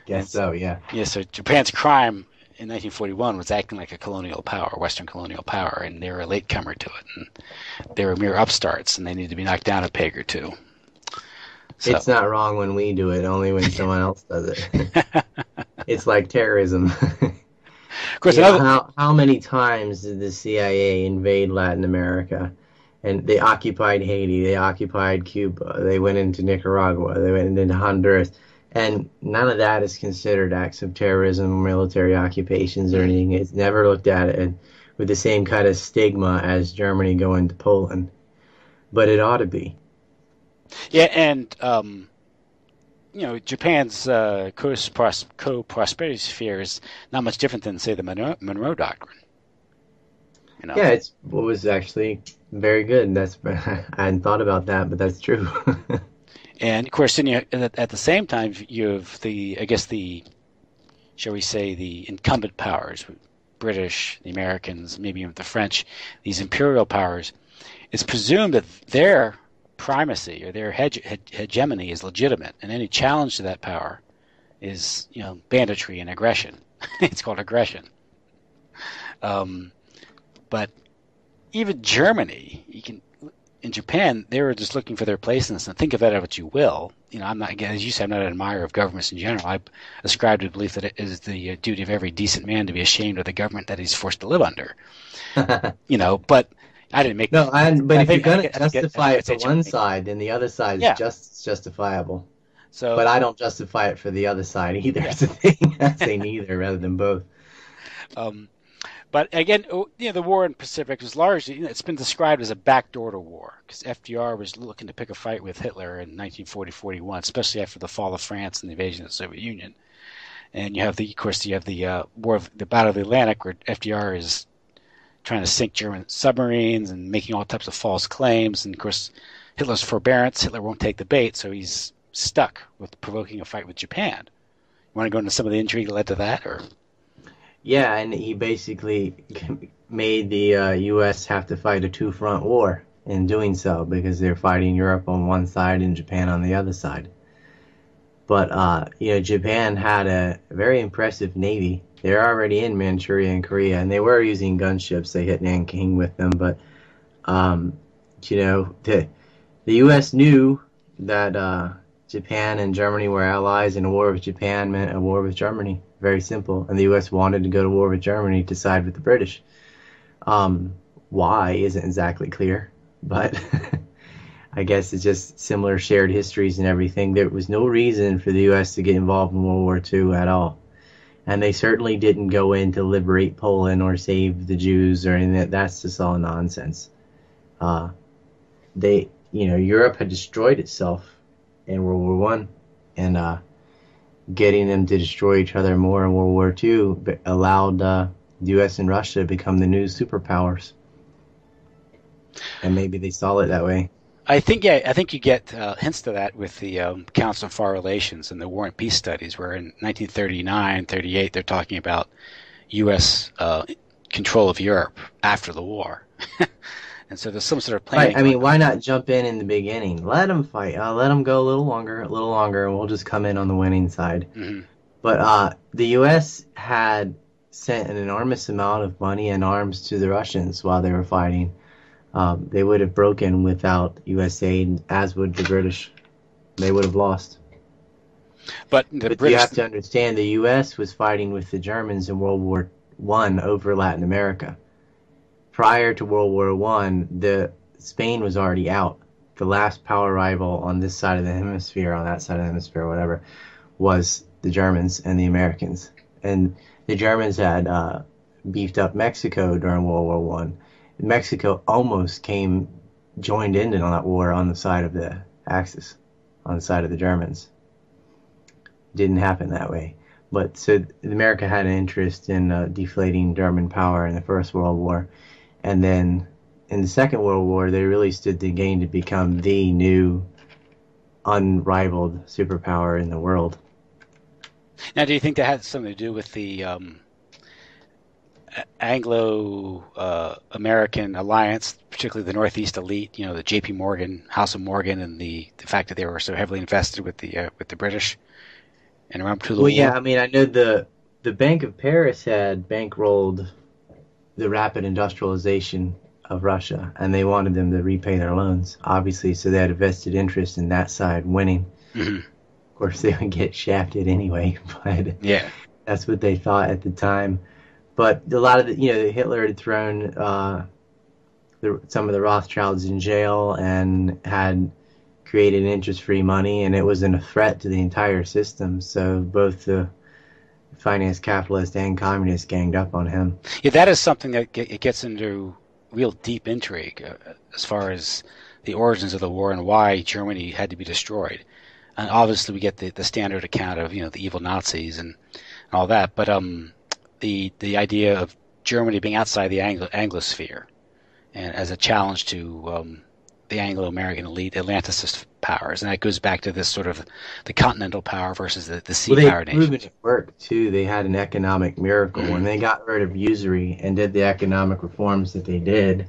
Guess so, yeah. Yeah. So Japan's crime in 1941 was acting like a colonial power, Western colonial power, and they were a latecomer to it, and they were mere upstarts, and they needed to be knocked down a peg or two. So. It's not wrong when we do it, only when someone else does it. It's like terrorism. Of course, how many times did the CIA invade Latin America? And they occupied Haiti, they occupied Cuba, they went into Nicaragua, they went into Honduras. And none of that is considered acts of terrorism, military occupations, or anything. It's never looked at it with the same kind of stigma as Germany going to Poland. But it ought to be. Yeah, and Japan's co-prosperity sphere is not much different than, say, the Monroe Doctrine. Yeah, it was actually very good. I hadn't thought about that, but that's true. And of course, then at the same time, you have shall we say, the incumbent powers, British, the Americans, maybe even the French, these imperial powers. It's presumed that their primacy or their hegemony is legitimate, and any challenge to that power is, banditry and aggression. It's called aggression. But even Germany, in Japan, they were just looking for their place in this. And think of that what you will. I'm not, as you said, I'm not an admirer of governments in general. I ascribe to the belief that it is the duty of every decent man to be ashamed of the government that he's forced to live under. But I didn't make. No, but if you're going to justify it for one side, then the other side is just justifiable. But I don't justify it for the other side either. It's a thing. I say neither rather than both. But again, the war in the Pacific was largely, it's been described as a backdoor to war because FDR was looking to pick a fight with Hitler in 1940-41, especially after the fall of France and the invasion of the Soviet Union. And you have the war of the Battle of the Atlantic, where FDR is trying to sink German submarines and making all types of false claims. And of course, Hitler's forbearance, Hitler won't take the bait, so he's stuck with provoking a fight with Japan. You want to go into some of the intrigue that led to that, or? Yeah, and he basically made the U.S. have to fight a two-front war in doing so because they're fighting Europe on one side and Japan on the other side. But, Japan had a very impressive navy. They're already in Manchuria and Korea, and they were using gunships. They hit Nanking with them. But, the U.S. knew that Japan and Germany were allies, and a war with Japan meant a war with Germany. Very simple. And the U.S. wanted to go to war with Germany to side with the British. Why isn't exactly clear, but I guess it's just similar shared histories and everything. There was no reason for the U.S. to get involved in World War II at all. And they certainly didn't go in to liberate Poland or save the Jews or anything. That's just all nonsense. Europe had destroyed itself in World War One, and getting them to destroy each other more in World War II allowed the U.S. and Russia to become the new superpowers. And maybe they saw it that way. I think you get hints to that with the Council on Foreign Relations and the War and Peace Studies, where in 1939, 38, they're talking about U.S. Control of Europe after the war. And so there's some sort of planning. Right. I mean, why not jump in the beginning? Let them fight. Let them go a little longer, and we'll just come in on the winning side. Mm-hmm. But the U.S. had sent an enormous amount of money and arms to the Russians while they were fighting. They would have broken without U.S. aid, as would the British. They would have lost. But you have to understand, the U.S. was fighting with the Germans in World War I over Latin America. Prior to World War I, Spain was already out. The last power rival on this side of the hemisphere, on that side of the hemisphere, whatever, was the Germans and the Americans. And the Germans had beefed up Mexico during World War I. Mexico almost joined in on that war on the side of the Axis, on the side of the Germans. Didn't happen that way. But so America had an interest in deflating German power in the First World War. And then in the Second World War, they really stood to gain to become the new unrivaled superpower in the world. Now, do you think that had something to do with the Anglo-American alliance, particularly the Northeast elite, the J.P. Morgan, House of Morgan, and the fact that they were so heavily invested with the British and around to the war? Well, yeah, I mean, I know the Bank of Paris had bankrolled the rapid industrialization of Russia, and they wanted them to repay their loans, obviously, so they had a vested interest in that side winning. Mm-hmm. Of course, they would get shafted anyway, but yeah, that's what they thought at the time. But a lot of Hitler had thrown some of the Rothschilds in jail and had created interest-free money, and it was a threat to the entire system. So both the finance capitalist and communist ganged up on him. Yeah, that is something that it gets into real deep intrigue as far as the origins of the war and why Germany had to be destroyed. And obviously we get the standard account of the evil Nazis and all that, but the idea of Germany being outside the Anglosphere and as a challenge to the Anglo-American elite Atlanticist powers, and that goes back to this sort of the continental power versus the sea power nations. Proven it worked too. They had an economic miracle when they got rid of usury and did the economic reforms that they did.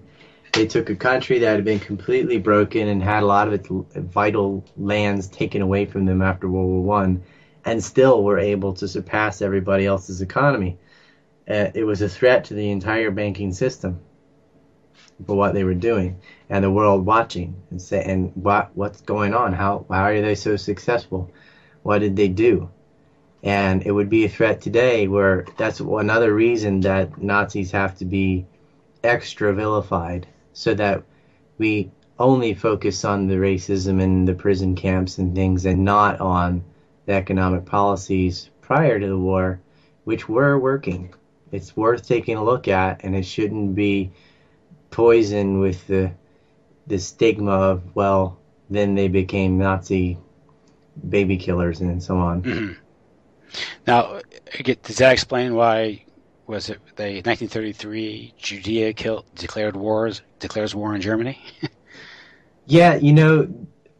They took a country that had been completely broken and had a lot of its vital lands taken away from them after World War I, and still were able to surpass everybody else's economy. It was a threat to the entire banking system for what they were doing, and the world watching and saying, what's going on? Why are they so successful? What did they do? And it would be a threat today, where that's another reason that Nazis have to be extra vilified, so that we only focus on the racism and the prison camps and things, and not on the economic policies prior to the war, which were working. It's worth taking a look at, and it shouldn't be poisoned with the stigma of, well, then they became Nazi baby killers and so on. Mm-hmm. Now, does that explain why was it the 1933 Judea declares war on Germany? Yeah,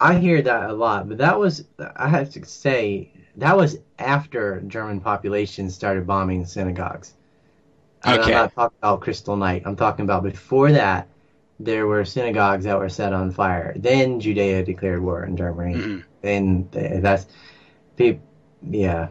I hear that a lot, but I have to say, that was after German populations started bombing synagogues. And I'm Okay. not talking about Crystal Night. I'm talking about before that, there were synagogues that were set on fire. Then Judea declared war on Germany. Mm-hmm. And yeah,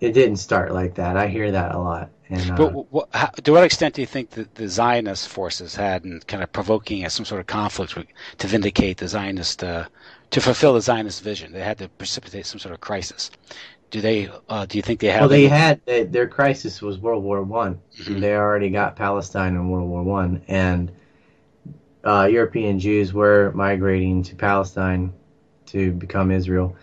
it didn't start like that. I hear that a lot. And But to what extent do you think that the Zionist forces had in kind of provoking some sort of conflict to vindicate the Zionist, to fulfill the Zionist vision? They had to precipitate some sort of crisis. Do you think they have? Their crisis was World War One. Mm-hmm. They already got Palestine in World War One, and European Jews were migrating to Palestine to become Israel.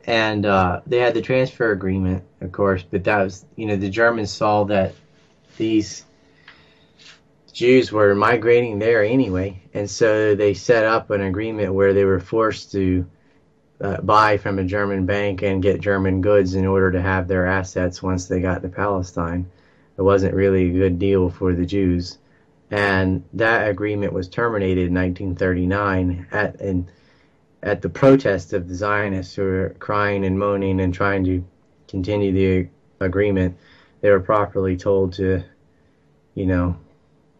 And they had the transfer agreement, of course, but that was, the Germans saw that these Jews were migrating there anyway, and so they set up an agreement where they were forced to buy from a German bank and get German goods in order to have their assets once they got to Palestine. It wasn't really a good deal for the Jews. And that agreement was terminated in 1939 at the protest of the Zionists who were crying and moaning and trying to continue the agreement. They were properly told to,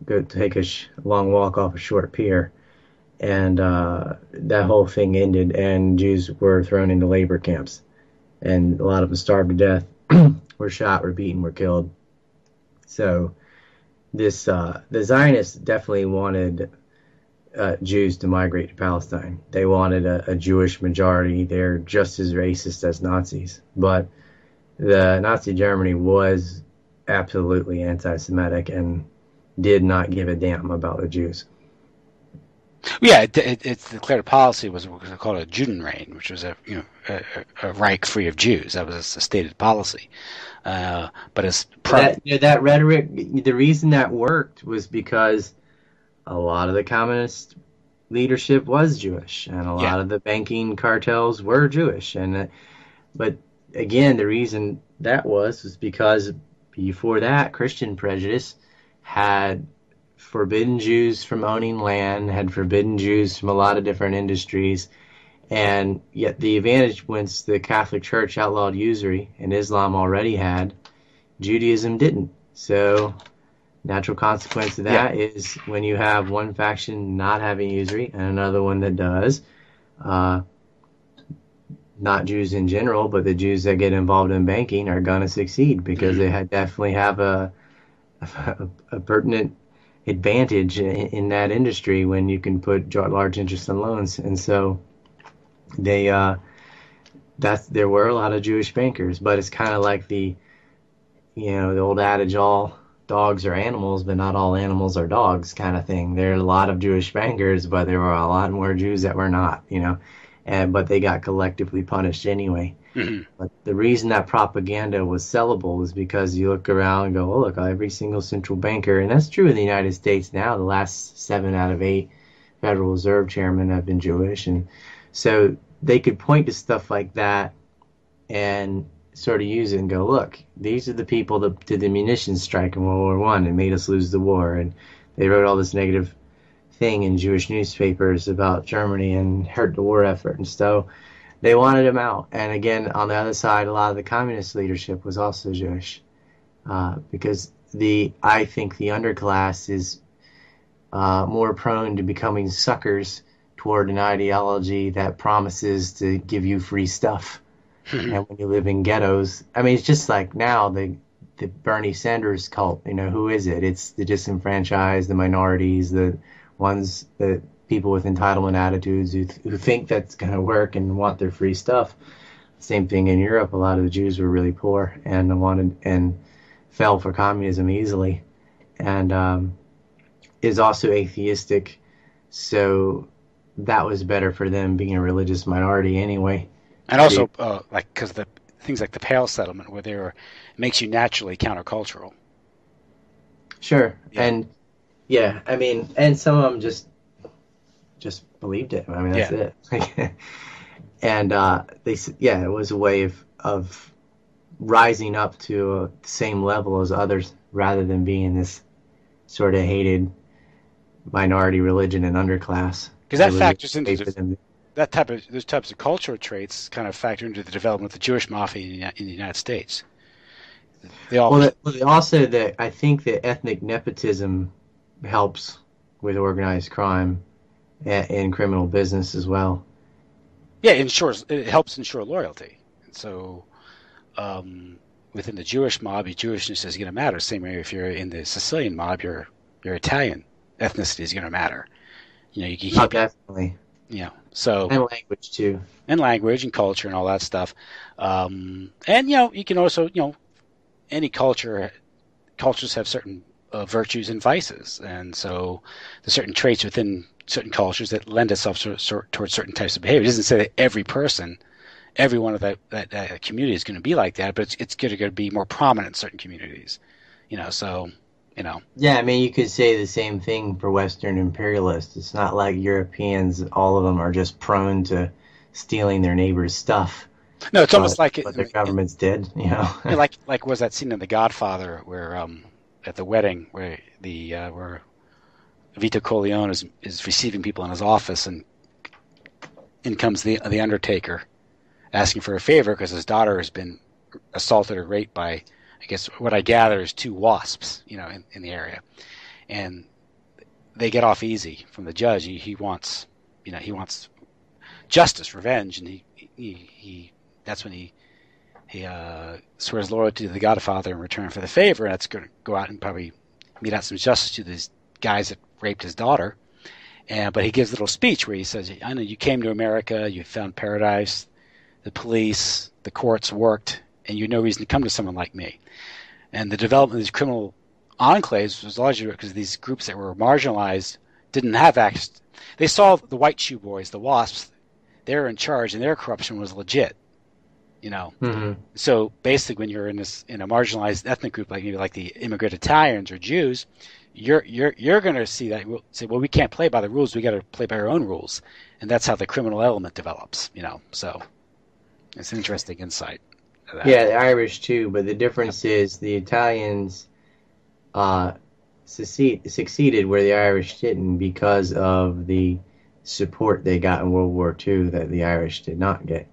go take a long walk off a short pier. And that whole thing ended, and Jews were thrown into labor camps. And a lot of them starved to death, were shot, were beaten, were killed. So the Zionists definitely wanted Jews to migrate to Palestine. They wanted a Jewish majority. They're just as racist as Nazis. But the Nazi Germany was absolutely anti-Semitic and did not give a damn about the Jews. Yeah, its declared policy was called a Judenrein, which was a Reich free of Jews. That was a stated policy. But as that rhetoric, the reason that worked was because a lot of the communist leadership was Jewish, and a lot of the banking cartels were Jewish. But again, the reason that was because before that, Christian prejudice had forbidden Jews from owning land, had forbidden Jews from a lot of different industries, and yet the advantage, once the Catholic Church outlawed usury, and Islam already had, Judaism didn't. So natural consequence of that is when you have one faction not having usury and another one that does, not Jews in general, but the Jews that get involved in banking are going to succeed because they definitely have a pertinent advantage in that industry when you can put large interest on loans. And so there were a lot of Jewish bankers, but it's kind of like the old adage, all dogs are animals, but not all animals are dogs kind of thing. There are a lot of Jewish bankers, but there were a lot more Jews that were not, but they got collectively punished anyway. Mm-hmm. But the reason that propaganda was sellable is because you look around and go, oh, look, every single central banker, and that's true in the United States now, the last 7 out of 8 Federal Reserve chairmen have been Jewish. And so they could point to stuff like that and sort of use it and go, look, these are the people that did the munitions strike in World War One and made us lose the war. And they wrote all this negative thing in Jewish newspapers about Germany and hurt the war effort. And so they wanted him out. And again, on the other side, a lot of the communist leadership was also Jewish, because I think the underclass is more prone to becoming suckers toward an ideology that promises to give you free stuff. And when you live in ghettos, I mean, it's just like now the Bernie Sanders cult. Who is it? It's the disenfranchised, the minorities, the ones that people with entitlement attitudes who think that's going to work and want their free stuff. Same thing in Europe. A lot of the Jews were really poor and fell for communism easily, and is also atheistic. So that was better for them being a religious minority anyway. And also, because the things like the Pale Settlement, where it makes you naturally countercultural. Sure. Yeah, And yeah, I mean, and some of them just believed it. I mean, that's yeah. it. And yeah, it was a way of rising up to the same level as others rather than being this sort of hated minority religion and underclass. Because It that was a factors into way for them. those types of cultural traits kind of factor into the development of the Jewish mafia in the United States. They all, Also, that I think that ethnic nepotism helps with organized crime and criminal business as well. yeah, it helps ensure loyalty. And so, within the Jewish mob, your Jewishness is going to matter. Same way if you're in the Sicilian mob, your Italian ethnicity is going to matter. You can Oh, keep it. definitely. So And language too. and language and culture and all that stuff. And you can also any cultures have certain virtues and vices, and so there's certain traits within certain cultures that lend itself towards certain types of behavior. It doesn't say that every person, every one of that community is going to be like that, but it's going to be more prominent in certain communities. So Yeah, I mean, you could say the same thing for Western imperialists. It's not like Europeans, all of them are just prone to stealing their neighbor's stuff. no, it's almost like What their governments did. like was that scene in The Godfather where at the wedding where where Vito Corleone is receiving people in his office, and in comes the Undertaker asking for a favor because his daughter has been assaulted or raped by, I guess what I gather is two wasps, in the area, and they get off easy from the judge. He wants, he wants justice, revenge, and he that's when he swears loyalty to the Godfather in return for the favor, and that's going to go out and probably mete out some justice to these guys that raped his daughter. But he gives a little speech where he says, I know you came to America, you found paradise, the police, the courts worked, and you had no reason to come to someone like me. And the development of these criminal enclaves was largely because these groups that were marginalized didn't have access. They saw the white shoe boys, the WASPs, they were in charge, and their corruption was legit. Mm-hmm. So basically, when you're in a marginalized ethnic group like maybe like the immigrant Italians or Jews, you're going to see that say, well, we can't play by the rules. We got to play by our own rules, and that's how the criminal element develops. So it's an interesting insight. Yeah, the Irish too, but the difference is the Italians succeeded where the Irish didn't because of the support they got in World War II that the Irish did not get.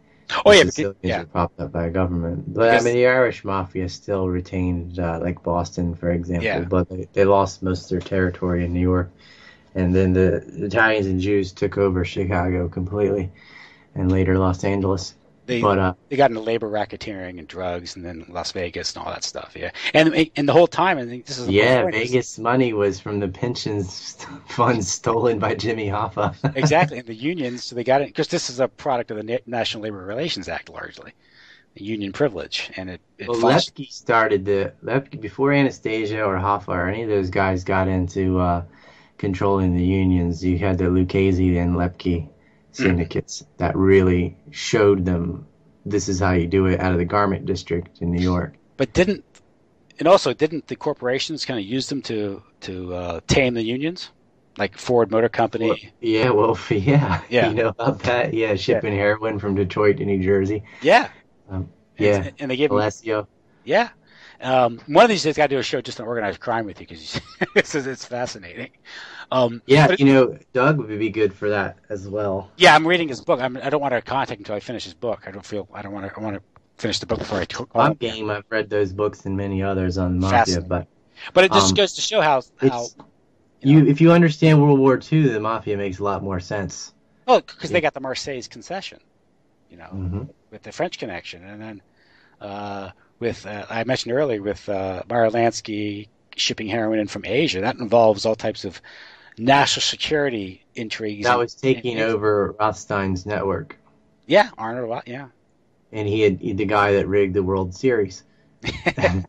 Oh yeah, Sicilians were propped up by a government, but I mean the Irish mafia still retained, like Boston, for example. But they lost most of their territory in New York, and then the Italians and Jews took over Chicago completely, and later Los Angeles. They got into labor racketeering and drugs, and then Las Vegas and all that stuff. Yeah, and the whole time, I think this is Vegas money was from the pensions funds stolen by Jimmy Hoffa. Exactly, and the unions. So they got it because this is a product of the National Labor Relations Act, largely, the union privilege, and it. Lepke started Lepke before Anastasia or Hoffa or any of those guys got into controlling the unions. You had the Lucchese and Lepke syndicates that really showed them this is how you do it out of the garment district in New York. But didn't the corporations kind of use them to tame the unions, like Ford Motor Company? Well, yeah. You know about that? Yeah, shipping heroin from Detroit to New Jersey. Yeah, and they gave Alessio. Yeah. One of these days, I got to do a show just on organized crime with you because it's fascinating. Doug would be good for that as well. Yeah, I'm reading his book. I don't want to contact him until I finish his book. I want to finish the book before I talk. I'm game. I've read those books and many others on mafia, but it just goes to show how if you understand World War II, the mafia makes a lot more sense. Well, because they got the Marseilles concession, mm-hmm. with the French connection, and then with I mentioned earlier with Meyer Lansky shipping heroin in from Asia, that involves all types of national security intrigues. That was taking over Rothstein's network. Yeah, Arnold. Yeah, and he the guy that rigged the World Series. Had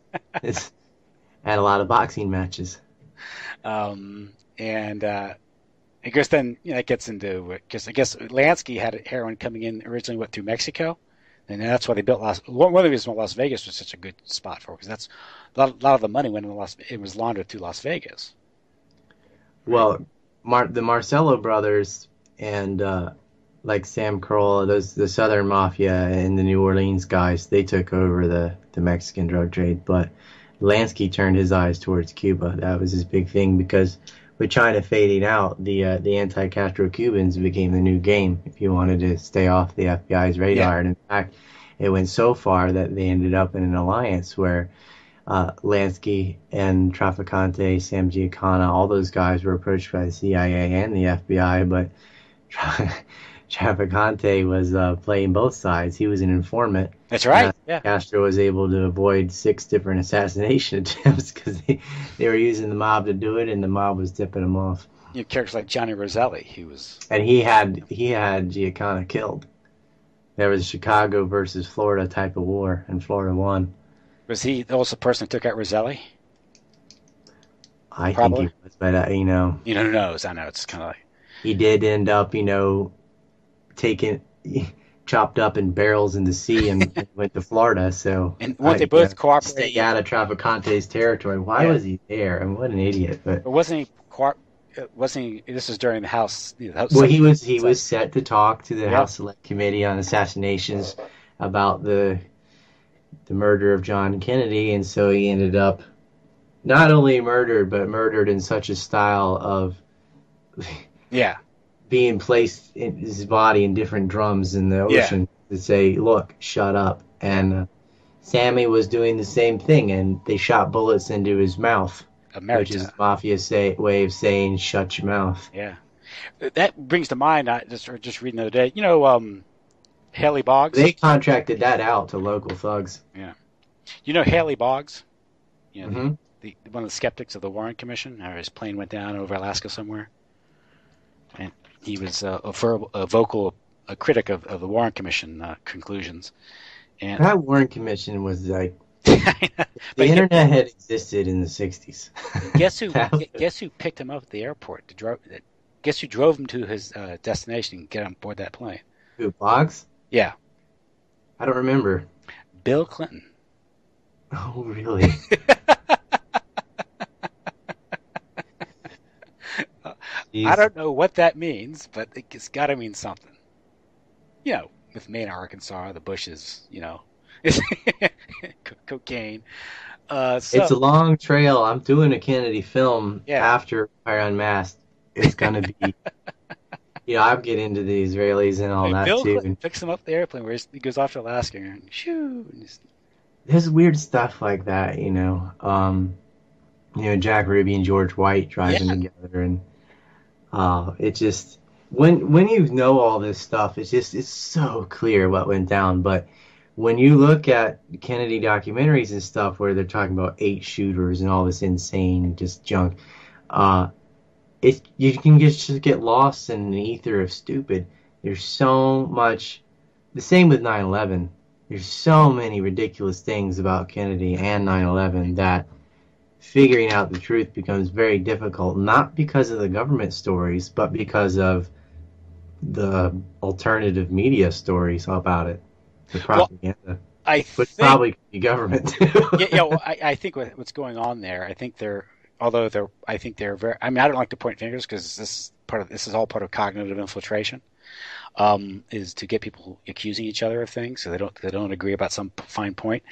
a lot of boxing matches. And I guess then it gets into because I guess Lansky had heroin coming in originally through Mexico, And that's why they built one of the reasons why Las Vegas was such a good spot for, because that's a lot of the money went in it was laundered through Las Vegas. Well, the Marcello brothers and like Sam Carolla, the Southern Mafia and the New Orleans guys, they took over the Mexican drug trade. But Lansky turned his eyes towards Cuba. That was his big thing, because with China fading out, the anti-Castro Cubans became the new game if you wanted to stay off the FBI's radar. Yeah. And in fact, it went so far that they ended up in an alliance where Lansky and Trafficante, Sam Giancana, all those guys were approached by the CIA and the FBI, but Trafficante was playing both sides. He was an informant. That's right. Yeah. Castro was able to avoid 6 different assassination attempts because they were using the mob to do it, and the mob was tipping them off. You know, characters like Johnny Roselli, and he had Giancana killed. There was a Chicago versus Florida type of war, and Florida won. Was he also the person who took out Roselli? I think he was, but you know who knows? I know it's kind of like he did end up, chopped up in barrels in the sea and went to Florida. So and weren't they both cooperate? Stay out of Trafficante's territory. Why was he there? I mean, what an idiot! But wasn't he? This was during the House. Well, he was set to talk to the House Select Committee on Assassinations about the murder of John Kennedy, and so he ended up not only murdered, but murdered in such a style of being placed in his body in different drums in the ocean to say, look, shut up. And Sammy was doing the same thing, and they shot bullets into his mouth, which is Mafia's way of saying, shut your mouth. Yeah. That brings to mind, I just reading the other day, Haley Boggs? They contracted that out to local thugs. Yeah. You know Haley Boggs? Mm-hmm. One of the skeptics of the Warren Commission. His plane went down over Alaska somewhere. And he was a vocal critic of the Warren Commission conclusions. And that Warren Commission was like... the internet had existed in the 60s. Guess who picked him up at the airport? Guess who drove him to his destination and get on board that plane? Who, Boggs? Yeah. I don't remember. Bill Clinton. Oh, really? I don't know what that means, but it's got to mean something. With Maine, Arkansas, the Bushes, cocaine. It's a long trail. I'm doing a Kennedy film after Fire Unmasked. It's going to be... I'll get into the Israelis and all that Bill too. Clinton picks him up the airplane where he goes off to Alaska and shoo. There's weird stuff like that, Jack Ruby and George White driving together, and it just when you know all this stuff, it's so clear what went down. But when you look at Kennedy documentaries and stuff where they're talking about 8 shooters and all this insane just junk, you can just get lost in the ether of stupid. There's so much. The same with 9/11. There's so many ridiculous things about Kennedy and 9/11 that figuring out the truth becomes very difficult, not because of the government stories, but because of the alternative media stories about it. The propaganda. Which probably could be government too. I think what's going on there, I think they're very. I don't like to point fingers because this is all part of cognitive infiltration, is to get people accusing each other of things so they don't agree about some fine point.